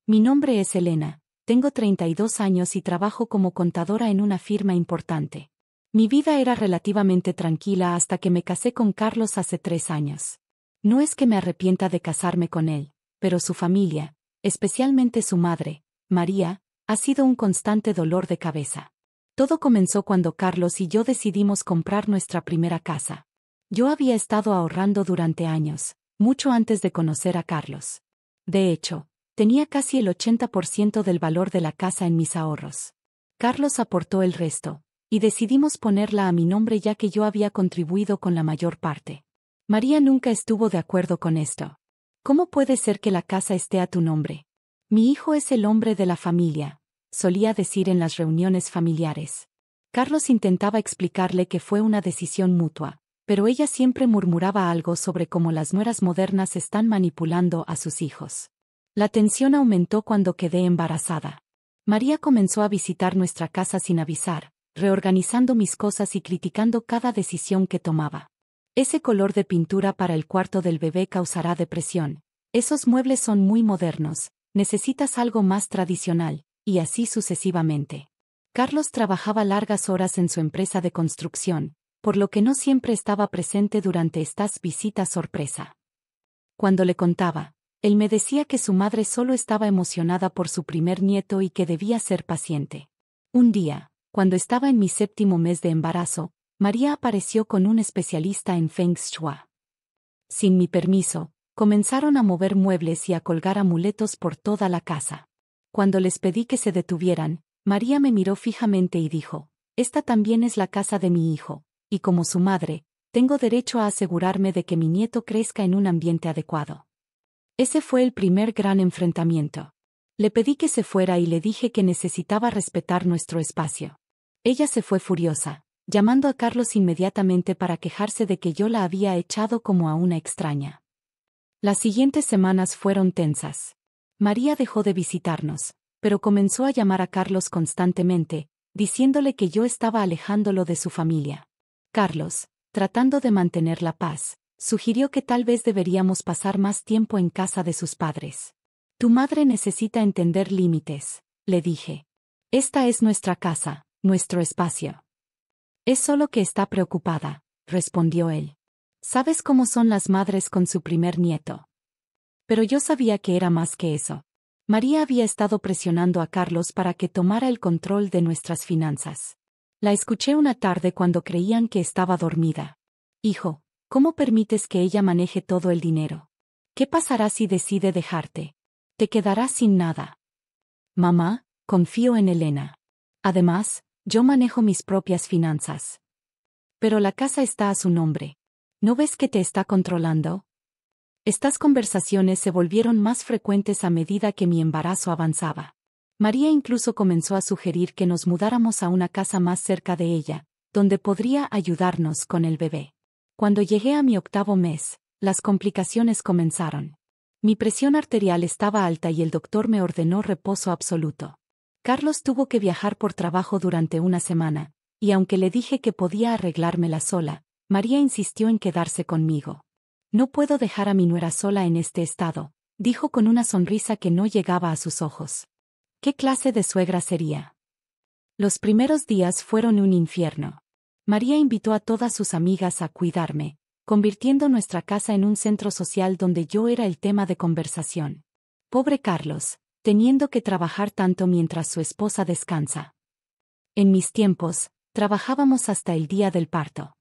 Mi nombre es Elena, tengo 32 años y trabajo como contadora en una firma importante. Mi vida era relativamente tranquila hasta que me casé con Carlos hace 3 años. No es que me arrepienta de casarme con él, pero su familia, especialmente su madre, María, ha sido un constante dolor de cabeza. Todo comenzó cuando Carlos y yo decidimos comprar nuestra primera casa. Yo había estado ahorrando durante años, mucho antes de conocer a Carlos. De hecho, tenía casi el 80% del valor de la casa en mis ahorros. Carlos aportó el resto, y decidimos ponerla a mi nombre ya que yo había contribuido con la mayor parte. María nunca estuvo de acuerdo con esto. ¿Cómo puede ser que la casa esté a tu nombre? Mi hijo es el hombre de la familia, solía decir en las reuniones familiares. Carlos intentaba explicarle que fue una decisión mutua, pero ella siempre murmuraba algo sobre cómo las nueras modernas están manipulando a sus hijos. La tensión aumentó cuando quedé embarazada. María comenzó a visitar nuestra casa sin avisar, reorganizando mis cosas y criticando cada decisión que tomaba. Ese color de pintura para el cuarto del bebé causará depresión. Esos muebles son muy modernos, necesitas algo más tradicional, y así sucesivamente. Carlos trabajaba largas horas en su empresa de construcción, por lo que no siempre estaba presente durante estas visitas sorpresa. Cuando le contaba, él me decía que su madre solo estaba emocionada por su primer nieto y que debía ser paciente. Un día, cuando estaba en mi 7º mes de embarazo, María apareció con un especialista en Feng Shui. Sin mi permiso, comenzaron a mover muebles y a colgar amuletos por toda la casa. Cuando les pedí que se detuvieran, María me miró fijamente y dijo, «Esta también es la casa de mi hijo, y como su madre, tengo derecho a asegurarme de que mi nieto crezca en un ambiente adecuado». Ese fue el primer gran enfrentamiento. Le pedí que se fuera y le dije que necesitaba respetar nuestro espacio. Ella se fue furiosa, llamando a Carlos inmediatamente para quejarse de que yo la había echado como a una extraña. Las siguientes semanas fueron tensas. María dejó de visitarnos, pero comenzó a llamar a Carlos constantemente, diciéndole que yo estaba alejándolo de su familia. Carlos, tratando de mantener la paz, sugirió que tal vez deberíamos pasar más tiempo en casa de sus padres. Tu madre necesita entender límites, le dije. Esta es nuestra casa, nuestro espacio. Es solo que está preocupada, respondió él. ¿Sabes cómo son las madres con su primer nieto? Pero yo sabía que era más que eso. María había estado presionando a Carlos para que tomara el control de nuestras finanzas. La escuché una tarde cuando creían que estaba dormida. Hijo, ¿cómo permites que ella maneje todo el dinero? ¿Qué pasará si decide dejarte? Te quedarás sin nada. Mamá, confío en Elena. Además, yo manejo mis propias finanzas. Pero la casa está a su nombre. ¿No ves que te está controlando? Estas conversaciones se volvieron más frecuentes a medida que mi embarazo avanzaba. María incluso comenzó a sugerir que nos mudáramos a una casa más cerca de ella, donde podría ayudarnos con el bebé. Cuando llegué a mi 8º mes, las complicaciones comenzaron. Mi presión arterial estaba alta y el doctor me ordenó reposo absoluto. Carlos tuvo que viajar por trabajo durante una semana, y aunque le dije que podía arreglármela sola, María insistió en quedarse conmigo. No puedo dejar a mi nuera sola en este estado, dijo con una sonrisa que no llegaba a sus ojos. ¿Qué clase de suegra sería? Los primeros días fueron un infierno. María invitó a todas sus amigas a cuidarme, convirtiendo nuestra casa en un centro social donde yo era el tema de conversación. Pobre Carlos, teniendo que trabajar tanto mientras su esposa descansa. En mis tiempos, trabajábamos hasta el día del parto.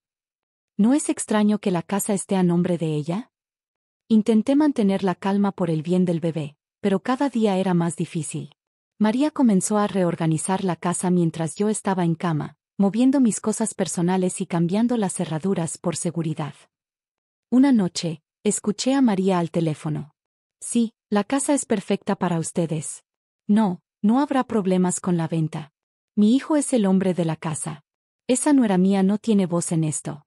¿No es extraño que la casa esté a nombre de ella? Intenté mantener la calma por el bien del bebé, pero cada día era más difícil. María comenzó a reorganizar la casa mientras yo estaba en cama, moviendo mis cosas personales y cambiando las cerraduras por seguridad. Una noche, escuché a María al teléfono. Sí, la casa es perfecta para ustedes. No, no habrá problemas con la venta. Mi hijo es el hombre de la casa. Esa nuera mía no tiene voz en esto.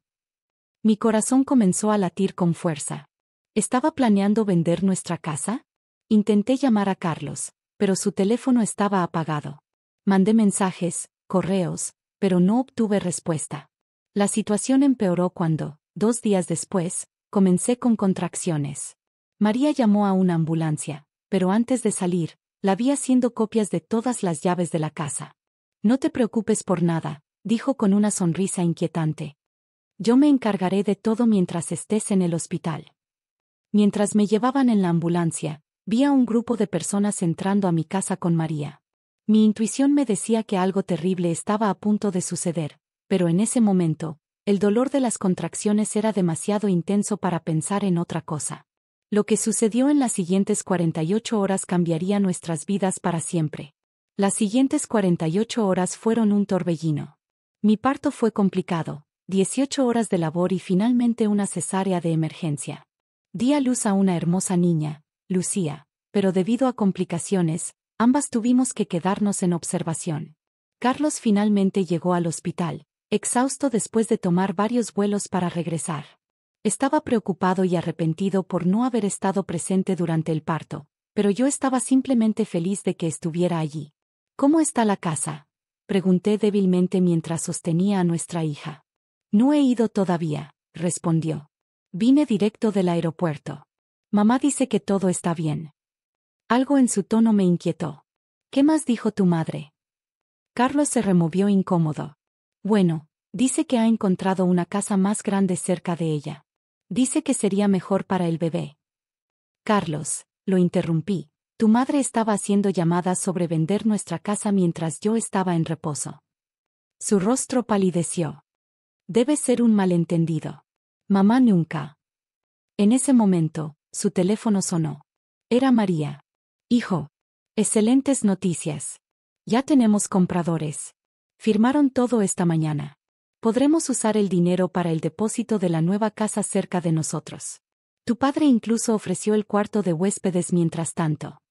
Mi corazón comenzó a latir con fuerza. ¿Estaba planeando vender nuestra casa? Intenté llamar a Carlos, pero su teléfono estaba apagado. Mandé mensajes, correos, pero no obtuve respuesta. La situación empeoró cuando, 2 días después, comencé con contracciones. María llamó a una ambulancia, pero antes de salir, La vi haciendo copias de todas las llaves de la casa. No te preocupes por nada, dijo con una sonrisa inquietante. Yo me encargaré de todo mientras estés en el hospital. Mientras me llevaban en la ambulancia, vi a un grupo de personas entrando a mi casa con María. Mi intuición me decía que algo terrible estaba a punto de suceder, pero en ese momento, el dolor de las contracciones era demasiado intenso para pensar en otra cosa. Lo que sucedió en las siguientes 48 horas cambiaría nuestras vidas para siempre. Las siguientes 48 horas fueron un torbellino. Mi parto fue complicado, 18 horas de labor y finalmente una cesárea de emergencia. Di a luz a una hermosa niña, Lucía, pero debido a complicaciones, ambas tuvimos que quedarnos en observación. Carlos finalmente llegó al hospital, exhausto después de tomar varios vuelos para regresar. Estaba preocupado y arrepentido por no haber estado presente durante el parto, pero yo estaba simplemente feliz de que estuviera allí. ¿Cómo está la casa?, pregunté débilmente mientras sostenía a nuestra hija. No he ido todavía, respondió. Vine directo del aeropuerto. Mamá dice que todo está bien. Algo en su tono me inquietó. ¿Qué más dijo tu madre? Carlos se removió incómodo. Bueno, dice que ha encontrado una casa más grande cerca de ella. Dice que sería mejor para el bebé. Carlos, lo interrumpí. Tu madre estaba haciendo llamadas sobre vender nuestra casa mientras yo estaba en reposo. Su rostro palideció. Debe ser un malentendido. Mamá nunca. En ese momento, su teléfono sonó. Era María. Hijo. Excelentes noticias. Ya tenemos compradores. Firmaron todo esta mañana. Podremos usar el dinero para el depósito de la nueva casa cerca de nosotros. Tu padre incluso ofreció el cuarto de huéspedes mientras tanto.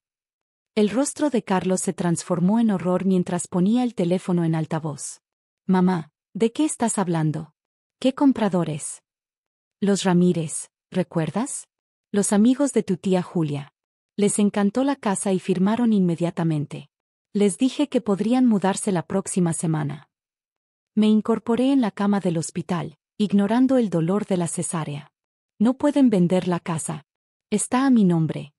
El rostro de Carlos se transformó en horror mientras ponía el teléfono en altavoz. Mamá, ¿de qué estás hablando? ¿Qué compradores? Los Ramírez, ¿recuerdas? Los amigos de tu tía Julia. Les encantó la casa y firmaron inmediatamente. Les dije que podrían mudarse la próxima semana. Me incorporé en la cama del hospital, ignorando el dolor de la cesárea. No pueden vender la casa. Está a mi nombre.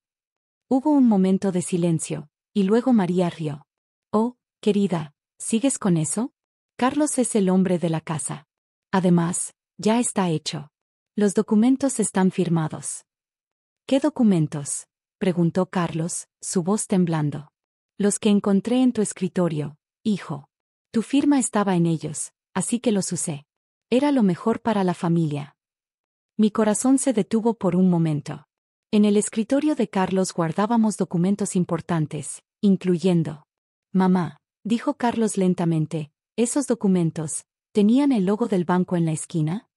Hubo un momento de silencio, y luego María rió. Oh, querida, ¿sigues con eso? Carlos es el hombre de la casa. Además, ya está hecho. Los documentos están firmados. ¿Qué documentos?, preguntó Carlos, su voz temblando. Los que encontré en tu escritorio, hijo. Tu firma estaba en ellos, así que los usé. Era lo mejor para la familia. Mi corazón se detuvo por un momento. En el escritorio de Carlos guardábamos documentos importantes, incluyendo. Mamá, dijo Carlos lentamente, ¿esos documentos tenían el logo del banco en la esquina?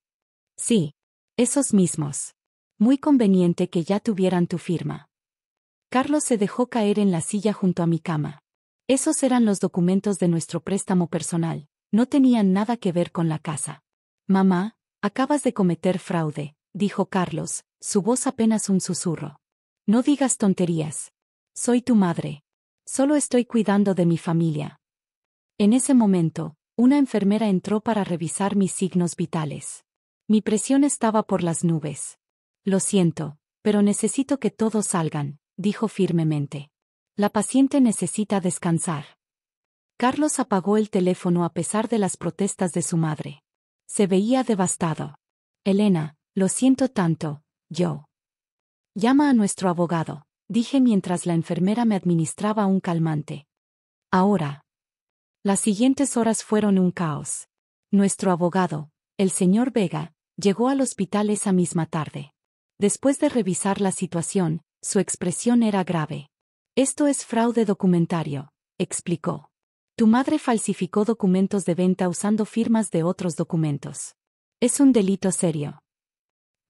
Sí, esos mismos. Muy conveniente que ya tuvieran tu firma. Carlos se dejó caer en la silla junto a mi cama. Esos eran los documentos de nuestro préstamo personal, no tenían nada que ver con la casa. Mamá, acabas de cometer fraude, dijo Carlos, su voz apenas un susurro. No digas tonterías. Soy tu madre. Solo estoy cuidando de mi familia. En ese momento, una enfermera entró para revisar mis signos vitales. Mi presión estaba por las nubes. Lo siento, pero necesito que todos salgan, dijo firmemente. La paciente necesita descansar. Carlos apagó el teléfono a pesar de las protestas de su madre. Se veía devastado. Elena, lo siento tanto, yo. Llama a nuestro abogado, dije mientras la enfermera me administraba un calmante. Ahora. Las siguientes horas fueron un caos. Nuestro abogado, el señor Vega, llegó al hospital esa misma tarde. Después de revisar la situación, su expresión era grave. Esto es fraude documentario, explicó. Tu madre falsificó documentos de venta usando firmas de otros documentos. Es un delito serio.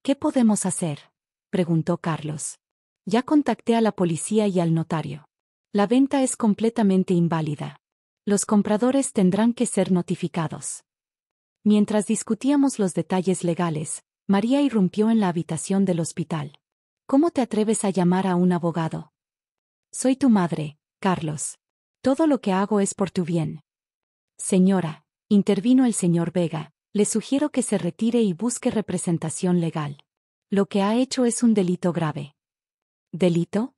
¿Qué podemos hacer?, preguntó Carlos. Ya contacté a la policía y al notario. La venta es completamente inválida. Los compradores tendrán que ser notificados. Mientras discutíamos los detalles legales, María irrumpió en la habitación del hospital. ¿Cómo te atreves a llamar a un abogado? Soy tu madre, Carlos. Todo lo que hago es por tu bien. Señora, intervino el señor Vega, le sugiero que se retire y busque representación legal. Lo que ha hecho es un delito grave. ¿Delito?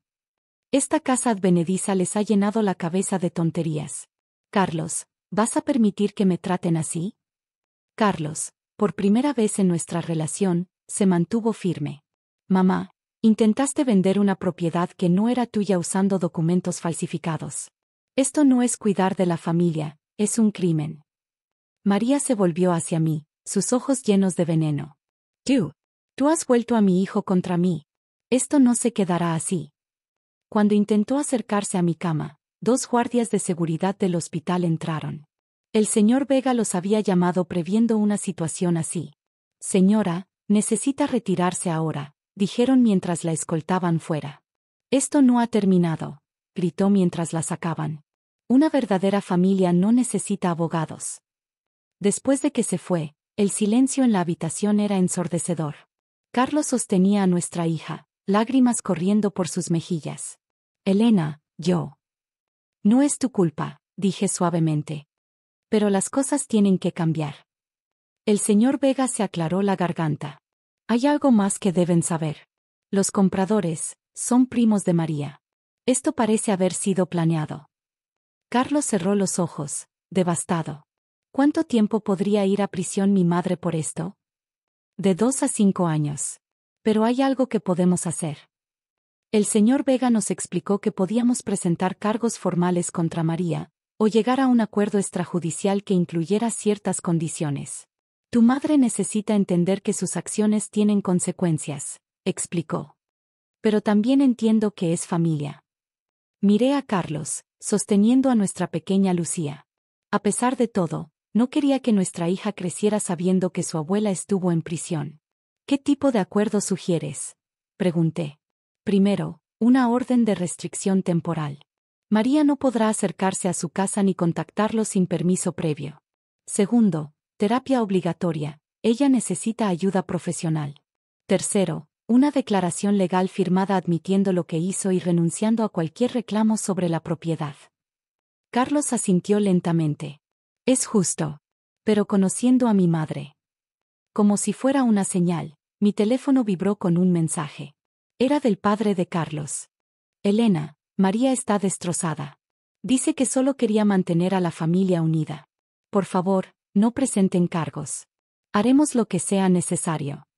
Esta casa advenediza les ha llenado la cabeza de tonterías. Carlos, ¿vas a permitir que me traten así? Carlos, por primera vez en nuestra relación, se mantuvo firme. Mamá, intentaste vender una propiedad que no era tuya usando documentos falsificados. Esto no es cuidar de la familia, es un crimen. María se volvió hacia mí, sus ojos llenos de veneno. Tú has vuelto a mi hijo contra mí. Esto no se quedará así. Cuando intentó acercarse a mi cama, 2 guardias de seguridad del hospital entraron. El señor Vega los había llamado previendo una situación así. Señora, necesita retirarse ahora, dijeron mientras la escoltaban fuera. Esto no ha terminado, gritó mientras la sacaban. Una verdadera familia no necesita abogados. Después de que se fue, el silencio en la habitación era ensordecedor. Carlos sostenía a nuestra hija, lágrimas corriendo por sus mejillas. Elena, No es tu culpa, dije suavemente. Pero las cosas tienen que cambiar. El señor Vega se aclaró la garganta. Hay algo más que deben saber. Los compradores son primos de María. Esto parece haber sido planeado. Carlos cerró los ojos, devastado. ¿Cuánto tiempo podría ir a prisión mi madre por esto? De 2 a 5 años. Pero hay algo que podemos hacer. El señor Vega nos explicó que podíamos presentar cargos formales contra María, o llegar a un acuerdo extrajudicial que incluyera ciertas condiciones. Tu madre necesita entender que sus acciones tienen consecuencias, explicó. Pero también entiendo que es familia. Miré a Carlos, sosteniendo a nuestra pequeña Lucía. A pesar de todo, no quería que nuestra hija creciera sabiendo que su abuela estuvo en prisión. ¿Qué tipo de acuerdo sugieres?, pregunté. Primero, una orden de restricción temporal. María no podrá acercarse a su casa ni contactarlo sin permiso previo. Segundo, terapia obligatoria. Ella necesita ayuda profesional. Tercero, una declaración legal firmada admitiendo lo que hizo y renunciando a cualquier reclamo sobre la propiedad. Carlos asintió lentamente. Es justo. Pero conociendo a mi madre. Como si fuera una señal, mi teléfono vibró con un mensaje. Era del padre de Carlos. Elena, María está destrozada. Dice que solo quería mantener a la familia unida. Por favor, no presenten cargos. Haremos lo que sea necesario.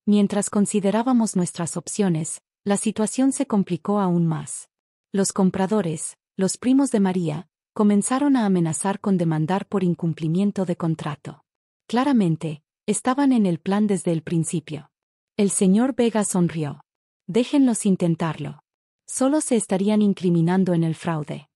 Mientras considerábamos nuestras opciones, la situación se complicó aún más. Los compradores, los primos de María, comenzaron a amenazar con demandar por incumplimiento de contrato. Claramente, estaban en el plan desde el principio. El señor Vega sonrió. Déjenlos intentarlo. Solo se estarían incriminando en el fraude.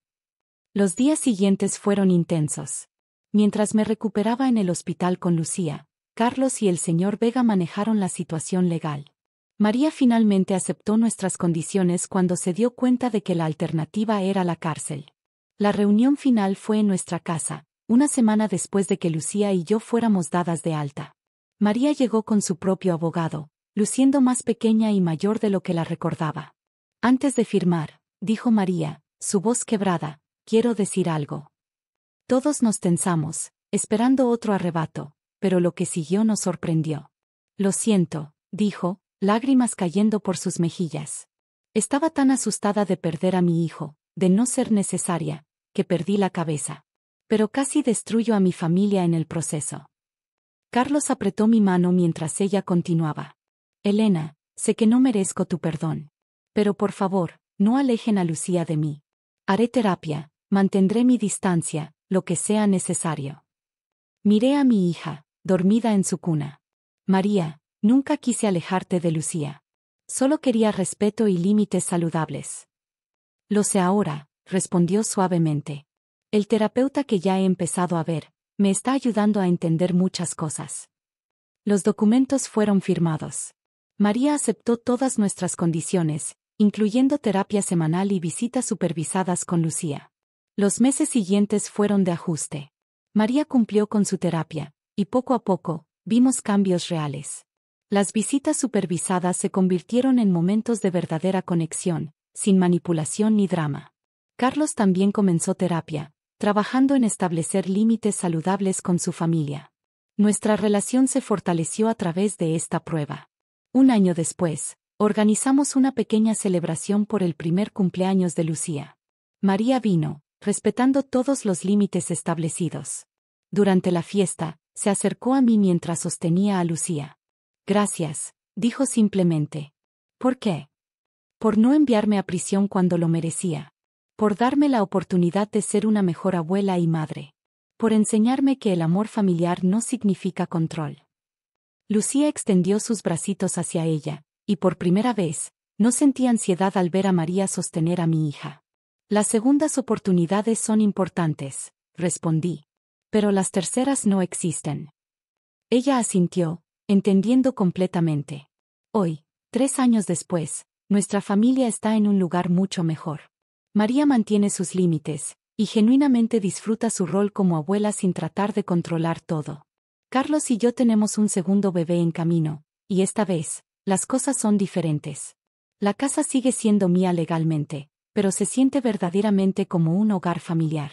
Los días siguientes fueron intensos. Mientras me recuperaba en el hospital con Lucía, Carlos y el señor Vega manejaron la situación legal. María finalmente aceptó nuestras condiciones cuando se dio cuenta de que la alternativa era la cárcel. La reunión final fue en nuestra casa, una semana después de que Lucía y yo fuéramos dadas de alta. María llegó con su propio abogado, luciendo más pequeña y mayor de lo que la recordaba. Antes de firmar, dijo María, su voz quebrada, quiero decir algo. Todos nos tensamos, esperando otro arrebato, pero lo que siguió nos sorprendió. Lo siento, dijo, lágrimas cayendo por sus mejillas. Estaba tan asustada de perder a mi hijo, de no ser necesaria, que perdí la cabeza. Pero casi destruyo a mi familia en el proceso. Carlos apretó mi mano mientras ella continuaba. Elena, sé que no merezco tu perdón. Pero por favor, no alejen a Lucía de mí. Haré terapia, mantendré mi distancia, lo que sea necesario. Miré a mi hija, dormida en su cuna. María, nunca quise alejarte de Lucía. Solo quería respeto y límites saludables. Lo sé ahora, respondió suavemente. El terapeuta que ya he empezado a ver, me está ayudando a entender muchas cosas. Los documentos fueron firmados. María aceptó todas nuestras condiciones, incluyendo terapia semanal y visitas supervisadas con Lucía. Los meses siguientes fueron de ajuste. María cumplió con su terapia, y poco a poco, vimos cambios reales. Las visitas supervisadas se convirtieron en momentos de verdadera conexión, sin manipulación ni drama. Carlos también comenzó terapia, trabajando en establecer límites saludables con su familia. Nuestra relación se fortaleció a través de esta prueba. Un año después, Organizamos una pequeña celebración por el primer cumpleaños de Lucía. María vino, respetando todos los límites establecidos. Durante la fiesta, se acercó a mí mientras sostenía a Lucía. Gracias, dijo simplemente. ¿Por qué? Por no enviarme a prisión cuando lo merecía. Por darme la oportunidad de ser una mejor abuela y madre. Por enseñarme que el amor familiar no significa control. Lucía extendió sus bracitos hacia ella, y por primera vez, no sentí ansiedad al ver a María sostener a mi hija. Las segundas oportunidades son importantes, respondí. Pero las terceras no existen. Ella asintió, entendiendo completamente. Hoy, 3 años después, nuestra familia está en un lugar mucho mejor. María mantiene sus límites, y genuinamente disfruta su rol como abuela sin tratar de controlar todo. Carlos y yo tenemos un segundo bebé en camino, y esta vez, las cosas son diferentes. La casa sigue siendo mía legalmente, pero se siente verdaderamente como un hogar familiar.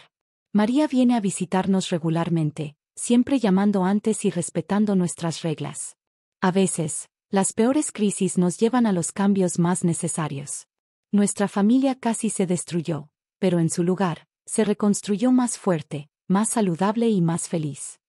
María viene a visitarnos regularmente, siempre llamando antes y respetando nuestras reglas. A veces, las peores crisis nos llevan a los cambios más necesarios. Nuestra familia casi se destruyó, pero en su lugar, se reconstruyó más fuerte, más saludable y más feliz.